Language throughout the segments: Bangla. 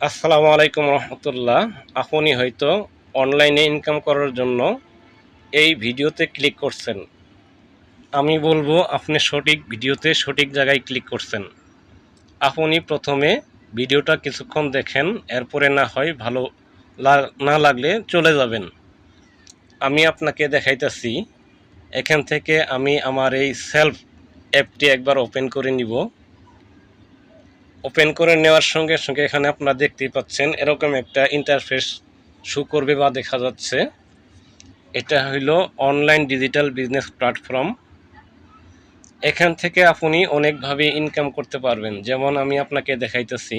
আসসালামু আলাইকুম রহমতুল্লাহ। আপনি হয়তো অনলাইনে ইনকাম করার জন্য এই ভিডিওতে ক্লিক করছেন। আমি বলবো আপনি সঠিক ভিডিওতে সঠিক জায়গায় ক্লিক করছেন। আপনি প্রথমে ভিডিওটা কিছুক্ষণ দেখেন, এরপরে না হয় ভালো না লাগলে চলে যাবেন। আমি আপনাকে দেখাইতেছি। এখান থেকে আমি আমার এই সেলফ অ্যাপটি একবার ওপেন করে নিব। ওপেন করে নেওয়ার সঙ্গে সঙ্গে এখানে আপনারা দেখতেই পাচ্ছেন এরকম একটা ইন্টারফেস শো করবে বা দেখা যাচ্ছে। এটা হইল অনলাইন ডিজিটাল বিজনেস প্ল্যাটফর্ম। এখান থেকে আপনি অনেকভাবে ইনকাম করতে পারবেন। যেমন আমি আপনাকে দেখাইতেছি,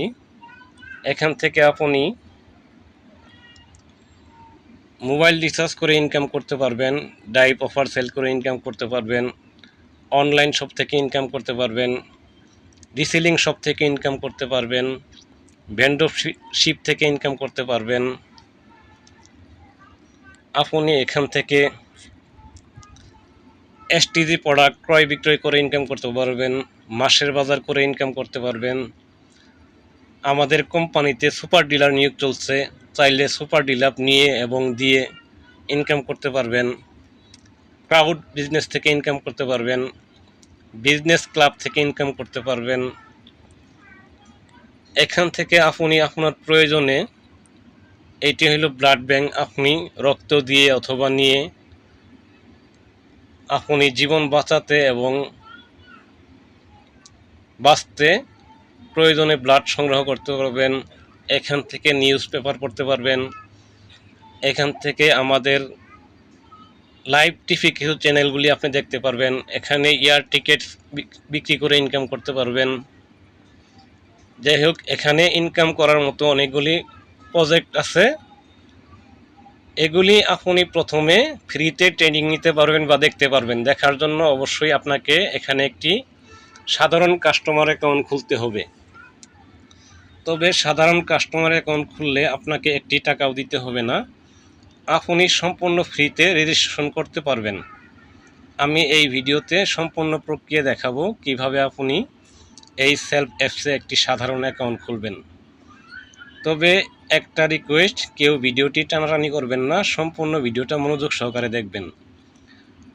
এখান থেকে আপনি মোবাইল রিচার্জ করে ইনকাম করতে পারবেন, ডাইপ অফার সেল করে ইনকাম করতে পারবেন, অনলাইন শপ থেকে ইনকাম করতে পারবেন, রিসেলিং শপ থেকে ইনকাম করতে পারবেন, ভেন্ডরশিপ থেকে ইনকাম করতে পারবেন। আপনি এখান থেকে এসটিজি প্রোডাক্ট ক্রয় বিক্রয় করে ইনকাম করতে পারবেন, মাসের বাজার করে ইনকাম করতে পারবেন। আমাদের কোম্পানিতে সুপার ডিলার নিয়োগ চলছে, চাইলে সুপার ডিলার নিয়ে এবং দিয়ে ইনকাম করতে পারবেন। ক্রাউড বিজনেস থেকে ইনকাম করতে পারবেন, বিজনেস ক্লাব থেকে ইনকাম করতে পারবেন। এখান থেকে আপনি আপনার প্রয়োজনে, এইটি হলো ব্লাড ব্যাংক, আপনি রক্ত দিয়ে অথবা নিয়ে আপনি জীবন বাঁচাতে এবং বাঁচতে প্রয়োজনে ব্লাড সংগ্রহ করতে পারবেন। এখান থেকে নিউজ পেপার পড়তে পারবেন। এখান থেকে আমাদের লাইভ টিভি কিছু চ্যানেলগুলি আপনি দেখতে পারবেন। এখানে এয়ার টিকিট বিক্রি করে ইনকাম করতে পারবেন। যাই হোক, এখানে ইনকাম করার মতো অনেকগুলি প্রজেক্ট আছে। এগুলি আপনি প্রথমে ফ্রিতে ট্রেনিং নিতে পারবেন বা দেখতে পারবেন। দেখার জন্য অবশ্যই আপনাকে এখানে একটি সাধারণ কাস্টমার অ্যাকাউন্ট খুলতে হবে। তবে সাধারণ কাস্টমার অ্যাকাউন্ট খুললে আপনাকে একটি টাকাও দিতে হবে না, আপনি সম্পূর্ণ ফ্রিতে রেজিস্ট্রেশন করতে পারবেন। আমি এই ভিডিওতে সম্পূর্ণ প্রক্রিয়া দেখাবো কিভাবে আপনি এই সেলফ অ্যাপসে একটি সাধারণ অ্যাকাউন্ট খুলবেন। তবে একটা রিকোয়েস্ট, কেউ ভিডিওটি টানাটানি করবেন না, সম্পূর্ণ ভিডিওটা মনোযোগ সহকারে দেখবেন।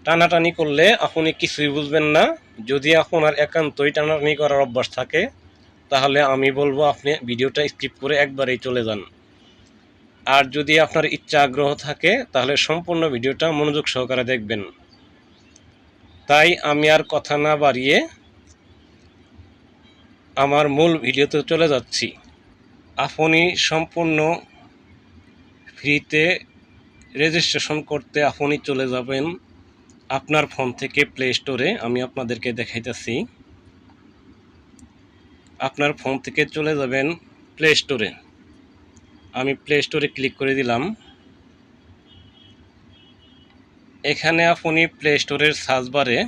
টানাটানি করলে আপনি কিছুই বুঝবেন না। যদি আপনার একান্তই টানাটানি করার অভ্যাস থাকে, তাহলে আমি বলবো আপনি ভিডিওটা স্কিপ করে একবারেই চলে যান। আর যদি আপনার ইচ্ছা আগ্রহ থাকে, তাহলে সম্পূর্ণ ভিডিওটা মনোযোগ সহকারে দেখবেন। তাই আমি আর কথা না বাড়িয়ে আমার মূল ভিডিওতে চলে যাচ্ছি। আপনি সম্পূর্ণ ফ্রিতে রেজিস্ট্রেশন করতে আপনি চলে যাবেন আপনার ফোন থেকে প্লে স্টোরে। আমি আপনাদেরকে দেখাইতেছি। আপনার ফোন থেকে চলে যাবেন প্লে স্টোরে। আমি প্লে স্টোরে ক্লিক করে দিলাম। এখানে আপনি প্লে স্টোরের সার্চ বারে,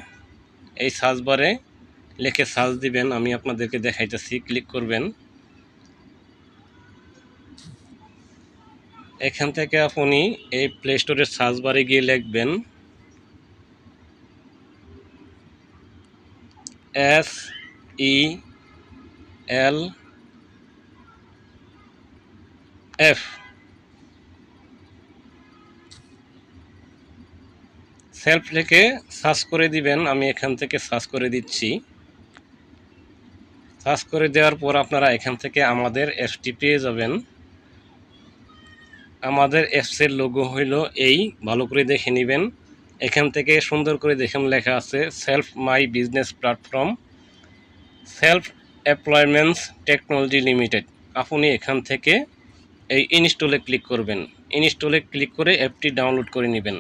এই সার্চ বারে লিখে সার্চ দিবেন। আমি আপনাদেরকে দেখাইতেছি, ক্লিক করবেন। এখান থেকে আপনি এই প্লে স্টোরের সার্চ বারে গিয়ে লিখবেন SELF। সেলফ লিখে সার্চ করে দিবেন। আমি এখান থেকে সার্চ করে দিচ্ছি। সার্চ করে দেওয়ার পর আপনারা এখান থেকে আমাদের অ্যাপসটি পেয়ে যাবেন। আমাদের অ্যাপসের লোগো হইল এই, ভালো করে দেখে নেবেন। এখান থেকে সুন্দর করে দেখেন লেখা আছে self my business platform self employments technology limited. আপনি এখান থেকে এই ইনস্টলে ক্লিক করবেন। ইনস্টলে ক্লিক করে অ্যাপটি ডাউনলোড করে নেবেন।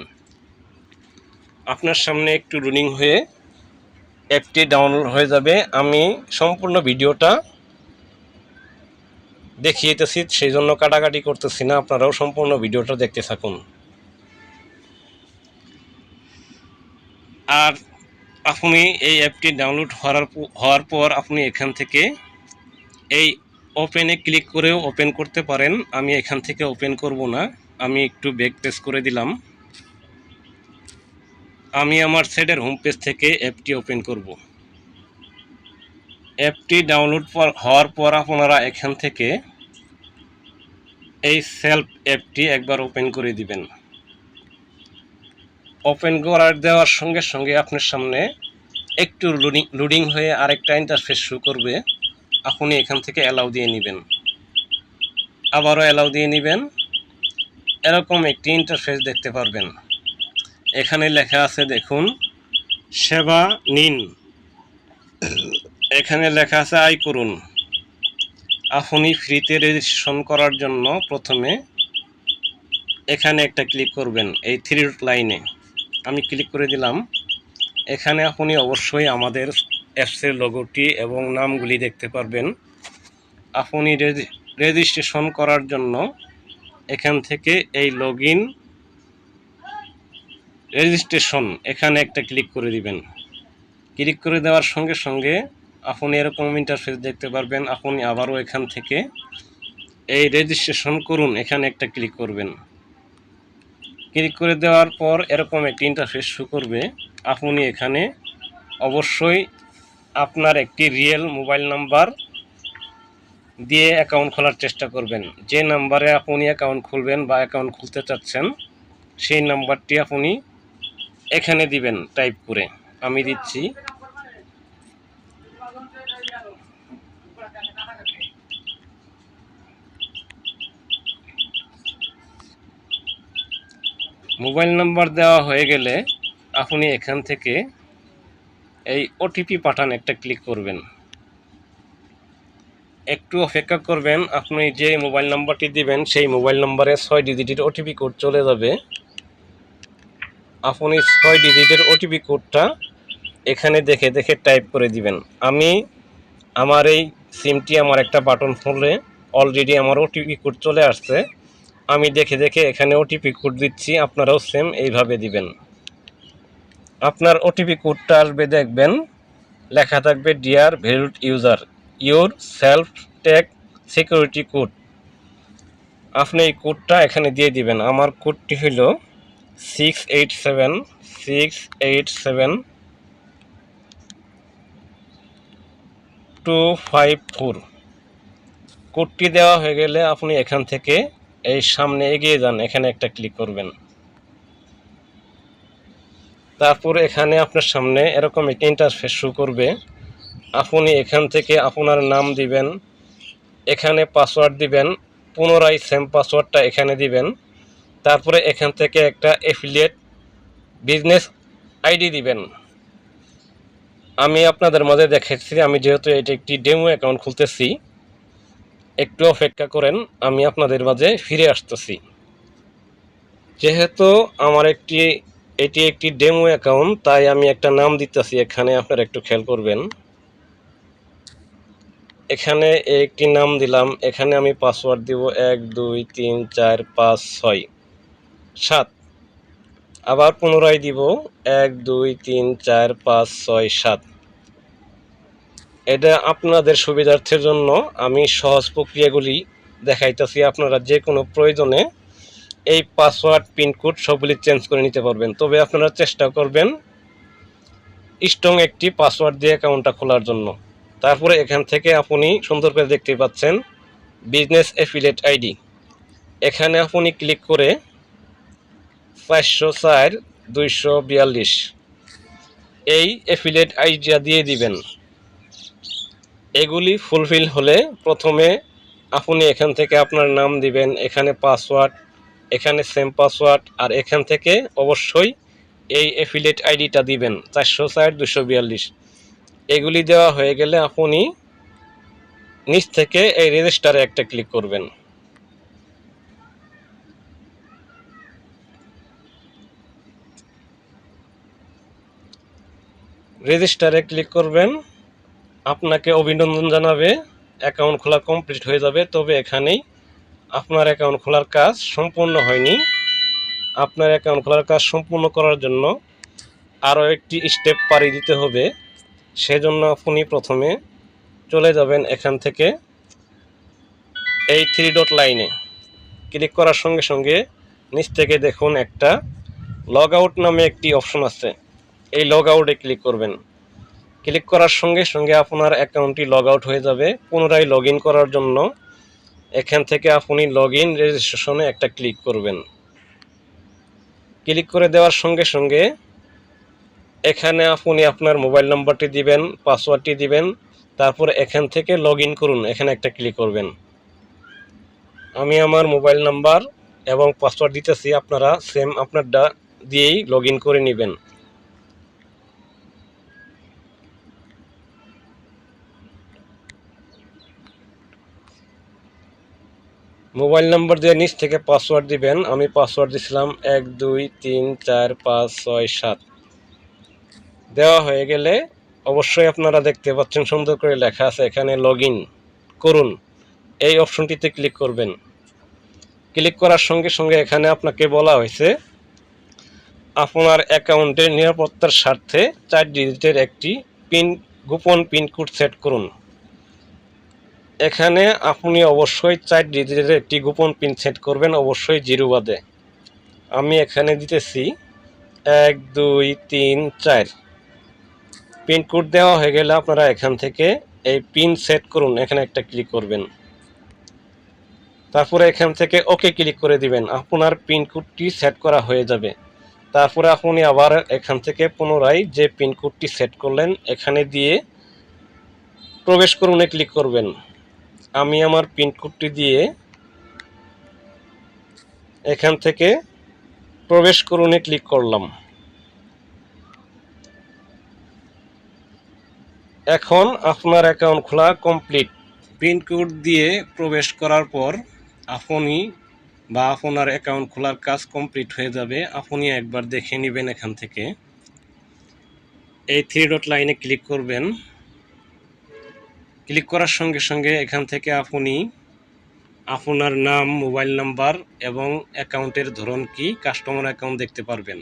আপনার সামনে একটু রুনিং হয়ে অ্যাপটি ডাউনলোড হয়ে যাবে। আমি সম্পূর্ণ ভিডিওটা দেখিয়েতেছি, সেই জন্য কাটাকাটি করতেছি না। আপনারাও সম্পূর্ণ ভিডিওটা দেখতে থাকুন। আর আপনি এই অ্যাপটি ডাউনলোড হওয়ার পর আপনি এখান থেকে এই ওপেনে ক্লিক করেও ওপেন করতে পারেন। আমি এখান থেকে ওপেন করব না, আমি একটু ব্যাক পেজ করে দিলাম। আমি আমার সাইটের হোম পেজ থেকে অ্যাপটি ওপেন করব। অ্যাপটি ডাউনলোড হওয়ার পর আপনারা এখান থেকে এই সেলফ অ্যাপটি একবার ওপেন করে দিবেন। ওপেন করার দেওয়ার সঙ্গে সঙ্গে আপনার সামনে একটু লোডিং হয়ে আরেকটা ইন্টারফেস শো করবে। আপনি এখান থেকে অ্যালাউ দিয়ে নেবেন, আবারও অ্যালাউ দিয়ে নেবেন। এরকম একটি ইন্টারফেস দেখতে পারবেন। এখানে লেখা আছে দেখুন, সেবা নিন। এখানে লেখা আছে আয় করুন। আপনি ফ্রিতে রেজিস্ট্রেশন করার জন্য প্রথমে এখানে একটা ক্লিক করবেন, এই 3 ডট লাইনে। আমি ক্লিক করে দিলাম। এখানে আপনি অবশ্যই আমাদের অ্যাপসের লোগোটি এবং নামগুলি দেখতে পারবেন। আপনি রেজিস্ট্রেশন করার জন্য এখান থেকে এই লগইন রেজিস্ট্রেশন এখানে একটা ক্লিক করে দিবেন। ক্লিক করে দেওয়ার সঙ্গে সঙ্গে আপনি এরকম ইন্টারফেস দেখতে পারবেন। আপনি আবারও এখান থেকে এই রেজিস্ট্রেশন করুন এখানে একটা ক্লিক করবেন। ক্লিক করে দেওয়ার পর এরকম একটি ইন্টারফেস শো করবে। আপনি এখানে অবশ্যই আপনার একটি রিয়েল মোবাইল নাম্বার দিয়ে অ্যাকাউন্ট খোলার চেষ্টা করবেন। যে নাম্বারে আপনি অ্যাকাউন্ট খুলবেন বা অ্যাকাউন্ট খুলতে চাচ্ছেন সেই নাম্বারটি আপনি এখানে দিবেন টাইপ করে। আমি দিচ্ছি। মোবাইল নাম্বার দেওয়া হয়ে গেলে আপনি এখান থেকে এই ওটিপি পাঠান একটা ক্লিক করবেন। একটু অপেক্ষা করবেন। আপনি যে মোবাইল নাম্বারটি দিবেন সেই মোবাইল নাম্বারে 6 ডিজিটের ওটিপি কোড চলে যাবে। আপনি 6 ডিজিটের ওটিপি কোডটা এখানে দেখে দেখে টাইপ করে দিবেন। আমি আমার এই সিমটি আমার একটা বাটন ফোনে অলরেডি আমার ওটিপি কোড চলে আসছে। আমি দেখে দেখে এখানে ওটিপি কোড দিচ্ছি। আপনারাও সেম এইভাবে দিবেন। আপনার ওটিপি কোডটা আসবে, দেখবেন লেখা থাকবে dear valid user your self tech security code. আপনি এই কোডটা এখানে দিয়ে দিবেন। আমার কোডটি হল 687687 কোডটি দেওয়া হয়ে গেলে আপনি এখান থেকে এই সামনে এগিয়ে যান, এখানে একটা ক্লিক করবেন। তারপর এখানে আপনার সামনে এরকম একটা ইন্টারফেস শো করবে। আপনি এখান থেকে আপনার নাম দিবেন, এখানে পাসওয়ার্ড দিবেন, পুনরায় সেম পাসওয়ার্ডটা এখানে দিবেন। তারপরে এখান থেকে একটা অ্যাফিলিয়েট বিজনেস আইডি দিবেন। আমি আপনাদের মাঝে দেখাচ্ছি, আমি যেহেতু এটা একটি ডেমো অ্যাকাউন্ট খুলতেছি, একটু অপেক্ষা করেন, আমি আপনাদের মাঝে ফিরে আসতেছি। যেহেতু আমার এটি একটি ডেমো অ্যাকাউন্ট, তাই আমি একটা নাম দিতেছি এখানে, আপনারা একটু খেয়াল করবেন। এখানে একটি নাম দিলাম, এখানে আমি পাসওয়ার্ড দিব 1 2 3 4 5 6 7। আবার পুনরায় দিব 1 2 3 4 5 6 7। এটা আপনাদের সুবিধার্থের জন্য আমি সহজ প্রক্রিয়াগুলি দেখাইতেছি। আপনারা যে কোনো প্রয়োজনে এই পাসওয়ার্ড পিনকোড সবগুলি চেঞ্জ করে নিতে পারবেন। তবে আপনারা চেষ্টা করবেন স্ট্রং একটি পাসওয়ার্ড দিয়ে অ্যাকাউন্টটা খোলার জন্য। তারপরে এখান থেকে আপনি সুন্দর করে দেখতে পাচ্ছেন বিজনেস অ্যাফিলিয়েট আইডি। এখানে আপনি ক্লিক করে 404 242 এই অ্যাফিলিয়েট আইডিয়া দিয়ে দিবেন। এগুলি ফুলফিল হলে প্রথমে আপনি এখান থেকে আপনার নাম দিবেন, এখানে পাসওয়ার্ড, এখানে সেম পাসওয়ার্ড, আর এখান থেকে অবশ্যই এই অ্যাফিলিয়েট আইডিটা দিবেন 404 242। এগুলি দেওয়া হয়ে গেলে আপনি নিচ থেকে এই রেজিস্টারে একটা ক্লিক করবেন। রেজিস্টারে ক্লিক করবেন, আপনাকে অভিনন্দন জানাবে, অ্যাকাউন্ট খোলা কমপ্লিট হয়ে যাবে। তবে এখানেই আপনার অ্যাকাউন্ট খোলার কাজ সম্পূর্ণ হয়নি। আপনার অ্যাকাউন্ট খোলার কাজ সম্পূর্ণ করার জন্য আরও একটি স্টেপ পাড়ি দিতে হবে। সেজন্য আপনি প্রথমে চলে যাবেন এখান থেকে এই 3 ডট লাইনে ক্লিক করার সঙ্গে সঙ্গে নিচ থেকে দেখুন একটা লগ আউট নামে একটি অপশন আছে। এই লগ আউটে ক্লিক করবেন। ক্লিক করার সঙ্গে সঙ্গে আপনার অ্যাকাউন্টটি লগ আউট হয়ে যাবে। পুনরায় লগ ইন করার জন্য এখান থেকে আপনি লগ ইন রেজিস্ট্রেশনে একটা ক্লিক করবেন। ক্লিক করে দেওয়ার সঙ্গে সঙ্গে এখানে আপনি আপনার মোবাইল নাম্বারটি দিবেন, পাসওয়ার্ডটি দিবেন, তারপর এখান থেকে লগ ইন করুন, এখানে একটা ক্লিক করবেন। আমি আমার মোবাইল নাম্বার এবং পাসওয়ার্ড দিতেছি, আপনারা সেম আপনারটা দিয়েই লগ ইন করে নেবেন। মোবাইল নাম্বার দিয়ে নিচ থেকে পাসওয়ার্ড দিবেন। আমি পাসওয়ার্ড দিছিলাম 1 2 3 4 5 6 7। দেওয়া হয়ে গেলে অবশ্যই আপনারা দেখতে পাচ্ছেন সুন্দর করে লেখা আছে এখানে লগ ইন করুন, এই অপশনটিতে ক্লিক করবেন। ক্লিক করার সঙ্গে সঙ্গে এখানে আপনাকে বলা হয়েছে আপনার অ্যাকাউন্টের নিরাপত্তার স্বার্থে 4 ডিজিটের একটি গোপন পিন কোড সেট করুন। এখানে আপনি অবশ্যই 4 ডিজিটের একটি গোপন পিন সেট করবেন, অবশ্যই 0 বাদে। আমি এখানে দিতেছি 1 2 3 4। পিন কোড দেওয়া হয়ে গেলে আপনারা এখান থেকে এই পিন সেট করুন, এখানে একটা ক্লিক করবেন। তারপরে এখান থেকে ওকে ক্লিক করে দিবেন, আপনার পিন কোডটি সেট করা হয়ে যাবে। তারপরে আপনি আবার এখান থেকে পুনরায় যে পিন কোডটি সেট করলেন এখানে দিয়ে প্রবেশ করুনে ক্লিক করবেন। আমি আমার পিন কোডটি দিয়ে এখান থেকে প্রবেশ করুনে ক্লিক করলাম। এখন আপনার অ্যাকাউন্ট খোলা কমপ্লিট। পিন কোড দিয়ে প্রবেশ করার পর আপনি বা আপনার অ্যাকাউন্ট খোলার কাজ কমপ্লিট হয়ে যাবে। আপনি একবার দেখে নেবেন। এখান থেকে এই 3 ডট লাইনে ক্লিক করবেন। ক্লিক করার সঙ্গে সঙ্গে এখান থেকে আপনি আপনার নাম, মোবাইল নাম্বার এবং অ্যাকাউন্টের ধরন কি কাস্টমার অ্যাকাউন্ট দেখতে পারবেন।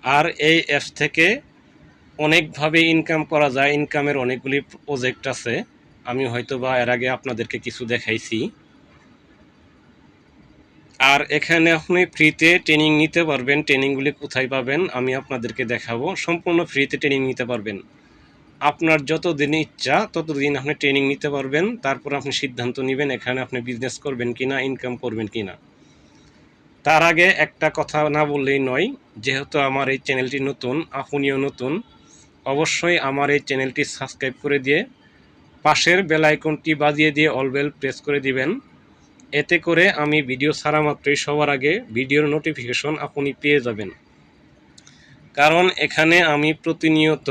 আর এই অ্যাপস থেকে অনেকভাবে ইনকাম করা যায়। ইনকামের অনেকগুলি প্রজেক্ট আছে, আমি হয়তো বা এর আগে আপনাদেরকে কিছু দেখাইছি। আর এখানে আপনি ফ্রিতে ট্রেনিং নিতে পারবেন। ট্রেনিংগুলি কোথায় পাবেন আমি আপনাদেরকে দেখাবো। সম্পূর্ণ ফ্রিতে ট্রেনিং নিতে পারবেন। আপনার যতদিন ইচ্ছা ততদিন আপনি ট্রেনিং নিতে পারবেন। তারপর আপনি সিদ্ধান্ত নেবেন এখানে আপনি বিজনেস করবেন কিনা, ইনকাম করবেন কিনা। তার আগে একটা কথা না বললেই নয়, যেহেতু আমার এই চ্যানেলটি নতুন, আপনিও নতুন, অবশ্যই আমার এই চ্যানেলটি সাবস্ক্রাইব করে দিয়ে পাশের বেল আইকনটি বাজিয়ে দিয়ে অল বেল প্রেস করে দিবেন। এতে করে আমি ভিডিও ছাড়া মাত্রই সবার আগে ভিডিওর নোটিফিকেশন আপনি পেয়ে যাবেন। কারণ এখানে আমি প্রতিনিয়ত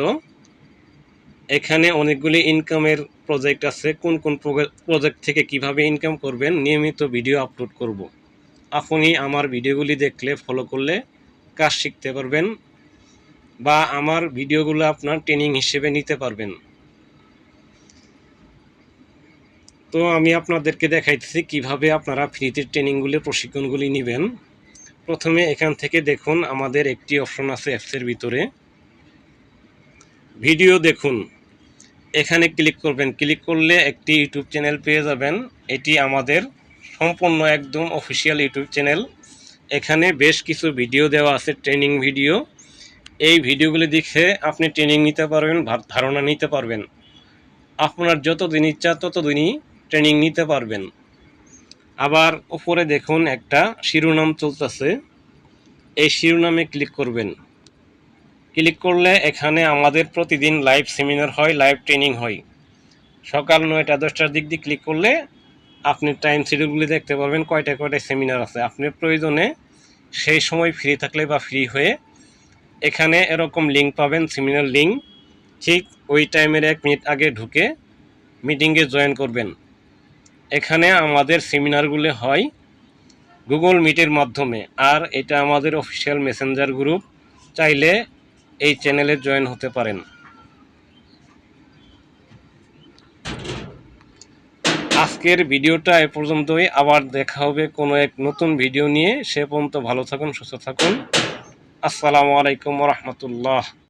এখানে অনেকগুলি ইনকামের প্রজেক্ট আছে, কোন কোন প্রজেক্ট থেকে কিভাবে ইনকাম করবেন নিয়মিত ভিডিও আপলোড করব। আপনি আমার ভিডিওগুলি দেখলে, ফলো করলে কাজ শিখতে পারবেন বা আমার ভিডিওগুলো আপনার ট্রেনিং হিসেবে নিতে পারবেন। তো আমি আপনাদেরকে দেখাইতেছি কিভাবে আপনারা ফ্রিতে ট্রেনিংগুলি, প্রশিক্ষণগুলি নেবেন। প্রথমে এখান থেকে দেখুন আমাদের একটি অপশন আছে অ্যাপসের ভিতরে, ভিডিও দেখুন, এখানে ক্লিক করবেন। ক্লিক করলে একটি ইউটিউব চ্যানেল পেয়ে যাবেন। এটি আমাদের সম্পূর্ণ একদম অফিসিয়াল ইউটিউব চ্যানেল। এখানে বেশ কিছু ভিডিও দেওয়া আছে, ট্রেনিং ভিডিও। এই ভিডিওগুলি দেখে আপনি ট্রেনিং নিতে পারবেন, ধারণা নিতে পারবেন। আপনার যতদিন ইচ্ছা ততদিনই ট্রেনিং নিতে পারবেন। আবার উপরে দেখুন একটা শিরোনাম চলতেছে, এই শিরোনামে ক্লিক করবেন। ক্লিক করলে এখানে আমাদের প্রতিদিন লাইভ সেমিনার হয়, লাইভ ট্রেনিং হয়। সকাল 9টা 10টার দিক দিয়ে ক্লিক করলে আপনি টাইম শিডিউলগুলি দেখতে পারবেন, কয়টায় সেমিনার আছে। আপনি প্রয়োজনে সেই সময় ফ্রি থাকলে বা ফ্রি হয়ে এখানে এরকম লিঙ্ক পাবেন, সেমিনার লিঙ্ক, ঠিক ওই টাইমের 1 মিনিট আগে ঢুকে মিটিংয়ে জয়েন করবেন। এখানে আমাদের সেমিনারগুলো হয় গুগল মিটের মাধ্যমে, আর এটা আমাদের অফিসিয়াল মেসেঞ্জার গ্রুপ। চাইলে এই চ্যানেলে জয়েন হতে পারেন। আজকের ভিডিওটা এ পর্যন্তই। আবার দেখা হবে কোনো এক নতুন ভিডিও নিয়ে। সে পর্যন্ত ভালো থাকুন, সুস্থ থাকুন। আসসালামু আলাইকুম ওয়া রাহমাতুল্লাহ।